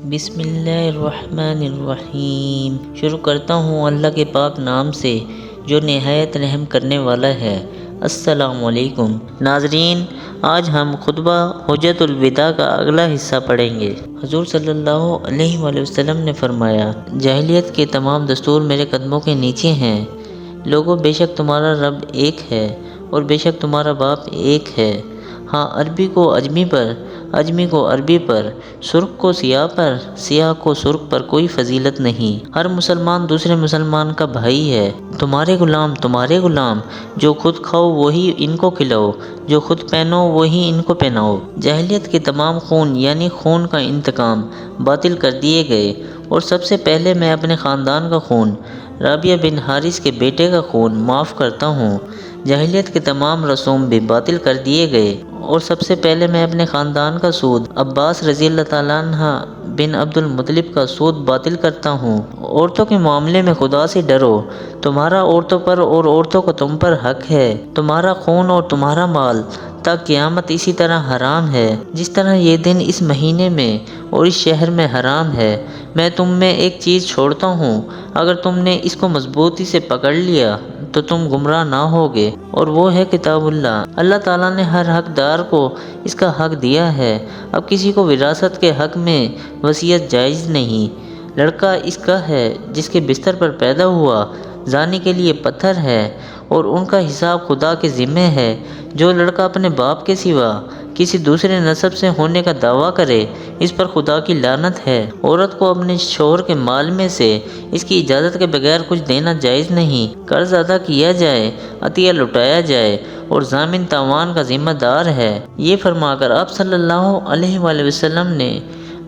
بسم اللہ الرحمن الرحیم۔ شروع کرتا ہوں اللہ کے پاک نام سے جو نہایت رحم کرنے والا ہے۔ السلام علیکم ناظرین، آج ہم خطبہ حجۃ الوداع کا اگلا حصہ پڑھیں گے۔ حضور صلی اللہ علیہ وآلہ وسلم نے فرمایا، جاہلیت کے تمام دستور میرے قدموں کے نیچے ہیں۔ لوگو، بے شک تمہارا رب ایک ہے اور بے شک تمہارا باپ ایک ہے۔ ہاں، عربی کو اجمی پر، اجمی کو عربی پر، سرخ کو سیاہ پر، سیاہ کو سرخ پر کوئی فضیلت نہیں۔ ہر مسلمان دوسرے مسلمان کا بھائی ہے۔ تمہارے غلام تمہارے غلام، جو خود کھاؤ وہی ان کو کھلاؤ، جو خود پہنو وہی ان کو پہناؤ۔ جاہلیت کے تمام خون یعنی خون کا انتقام باطل کر دیے گئے، اور سب سے پہلے میں اپنے خاندان کا خون، رابعہ بن حارث کے بیٹے کا خون معاف کرتا ہوں۔ جاہلیت کے تمام رسوم بھی باطل کر دیے گئے، اور سب سے پہلے میں اپنے خاندان کا سود، عباس رضی اللہ تعالیٰ عنہ بن عبد المطلب کا سود باطل کرتا ہوں۔ عورتوں کے معاملے میں خدا سے ڈرو، تمہارا عورتوں پر اور عورتوں کا تم پر حق ہے۔ تمہارا خون اور تمہارا مال تا قیامت اسی طرح حرام ہے، جس طرح یہ دن اس مہینے میں اور اس شہر میں حرام ہے۔ میں تم میں ایک چیز چھوڑتا ہوں، اگر تم نے اس کو مضبوطی سے پکڑ لیا تو تم گمراہ نہ ہوگے، اور وہ ہے کتاب اللہ۔ اللہ تعالیٰ نے ہر حقدار کو اس کا حق دیا ہے۔ اب کسی کو وراثت کے حق میں وصیت جائز نہیں۔ لڑکا اس کا ہے جس کے بستر پر پیدا ہوا، زانی کے لیے پتھر ہے، اور ان کا حساب خدا کے ذمے ہے۔ جو لڑکا اپنے باپ کے سوا کسی دوسرے نسب سے ہونے کا دعویٰ کرے، اس پر خدا کی لعنت ہے۔ عورت کو اپنے شوہر کے مال میں سے اس کی اجازت کے بغیر کچھ دینا جائز نہیں۔ قرض ادا کیا جائے، عطیہ لوٹایا جائے، اور ضامن تاوان کا ذمہ دار ہے۔ یہ فرما کر آپ صلی اللہ علیہ وآلہ وسلم نے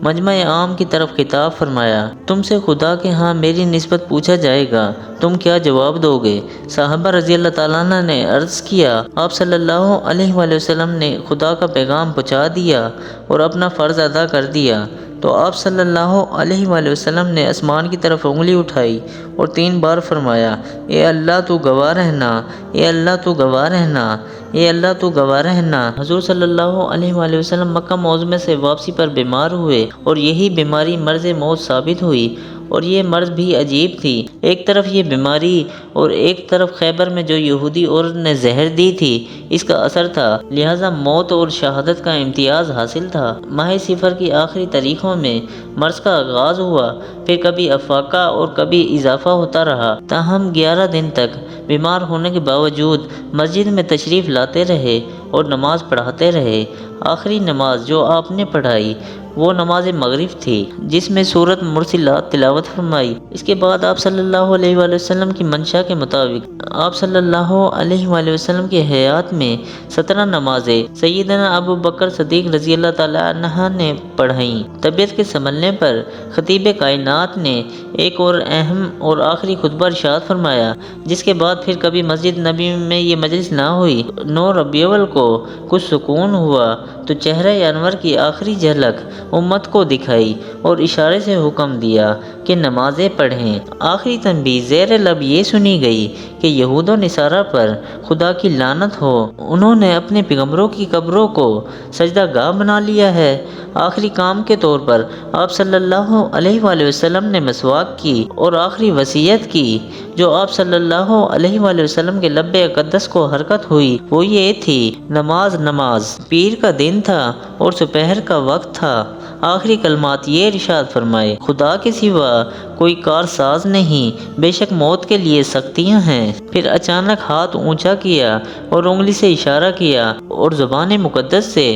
مجمع عام کی طرف خطاب فرمایا، تم سے خدا کے ہاں میری نسبت پوچھا جائے گا، تم کیا جواب دو گے؟ صحابہ رضی اللہ تعالیٰ عنہ نے عرض کیا، آپ صلی اللہ علیہ وآلہ وسلم نے خدا کا پیغام پہنچا دیا اور اپنا فرض ادا کر دیا۔ تو آپ صلی اللہ علیہ وآلہ وسلم نے آسمان کی طرف انگلی اٹھائی اور 3 بار فرمایا، اے اللہ تو گواہ رہنا، اے اللہ تو گواہ رہنا، اے اللہ تو گواہ رہنا۔ حضور صلی اللہ علیہ وآلہ وسلم مکہ معظمہ سے واپسی پر بیمار ہوئے، اور یہی بیماری مرض موت ثابت ہوئی، اور یہ مرض بھی عجیب تھی۔ ایک طرف یہ بیماری اور ایک طرف خیبر میں جو یہودی عورت نے زہر دی تھی اس کا اثر تھا، لہٰذا موت اور شہادت کا امتیاز حاصل تھا۔ ماہ صفر کی آخری تاریخوں میں مرض کا آغاز ہوا، پھر کبھی افاقہ اور کبھی اضافہ ہوتا رہا، تاہم 11 دن تک بیمار ہونے کے باوجود مسجد میں تشریف لاتے رہے اور نماز پڑھاتے رہے۔ آخری نماز جو آپ نے پڑھائی وہ نماز مغرب تھی، جس میں سورۃ مرسلات تلاوت فرمائی۔ اس کے بعد آپ صلی اللہ علیہ وآلہ وسلم کی منشا کے مطابق آپ صلی اللہ علیہ وآلہ وسلم کی حیات میں 17 نمازیں سیدنا ابو بکر صدیق رضی اللہ تعالیٰ عنہ نے پڑھائیں۔ طبیعت کے سنبھلنے پر خطیب کائنات نے ایک اور اہم اور آخری خطبہ ارشاد فرمایا، جس کے بعد پھر کبھی مسجد نبی میں یہ مجلس نہ ہوئی۔ 9 ربیع الاول کو کچھ سکون ہوا تو چہرہ انور کی آخری جھلک امت کو دکھائی اور اشارے سے حکم دیا کہ نمازیں پڑھیں۔ آخری تنبیہ زیر لب یہ سنی گئی کہ یہود و نصارہ پر خدا کی لعنت ہو، انہوں نے اپنے پیغمبروں کی قبروں کو سجدہ گاہ بنا لیا ہے۔ آخری کام کے طور پر آپ صلی اللہ علیہ وآلہ وسلم نے مسواک کی، اور آخری وصیت کی جو آپ صلی اللہ علیہ وآلہ وسلم کے لب اقدس کو حرکت ہوئی وہ یہ تھی، نماز نماز۔ پیر کا دن تھا اور دوپہر کا وقت تھا۔ آخری کلمات یہ ارشاد فرمائے، خدا کے سوا کوئی کار ساز نہیں، بے شک موت کے لیے سختیاں ہیں۔ پھر اچانک ہاتھ اونچا کیا اور انگلی سے اشارہ کیا اور زبان مقدس سے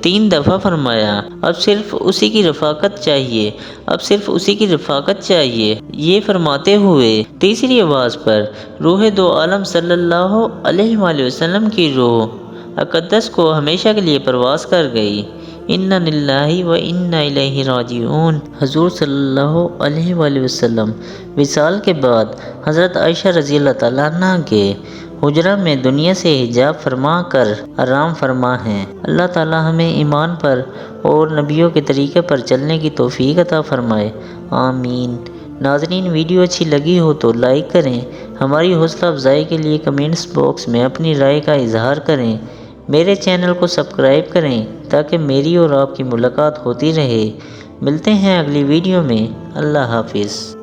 3 دفعہ فرمایا، اب صرف اسی کی رفاقت چاہیے، اب صرف اسی کی رفاقت چاہیے۔ یہ فرماتے ہوئے تیسری آواز پر روح دو عالم صلی اللہ علیہ وآلہ وسلم کی روح اقدس کو ہمیشہ کے لیے پرواز کر گئی۔ انا للہ و انا الیہ راجعون۔ حضور صلی اللہ علیہ وآلہ وسلم وصال کے بعد حضرت عائشہ رضی اللہ تعالیٰ عنہ کے حجرہ میں دنیا سے حجاب فرما کر آرام فرما ہیں۔ اللہ تعالیٰ ہمیں ایمان پر اور نبیوں کے طریقے پر چلنے کی توفیق عطا فرمائے، آمین۔ ناظرین، ویڈیو اچھی لگی ہو تو لائک کریں، ہماری حوصلہ افزائی کے لیے کمنٹس باکس میں اپنی رائے کا اظہار کریں، میرے چینل کو سبسکرائب کریں تاکہ میری اور آپ کی ملاقات ہوتی رہے۔ ملتے ہیں اگلی ویڈیو میں۔ اللہ حافظ۔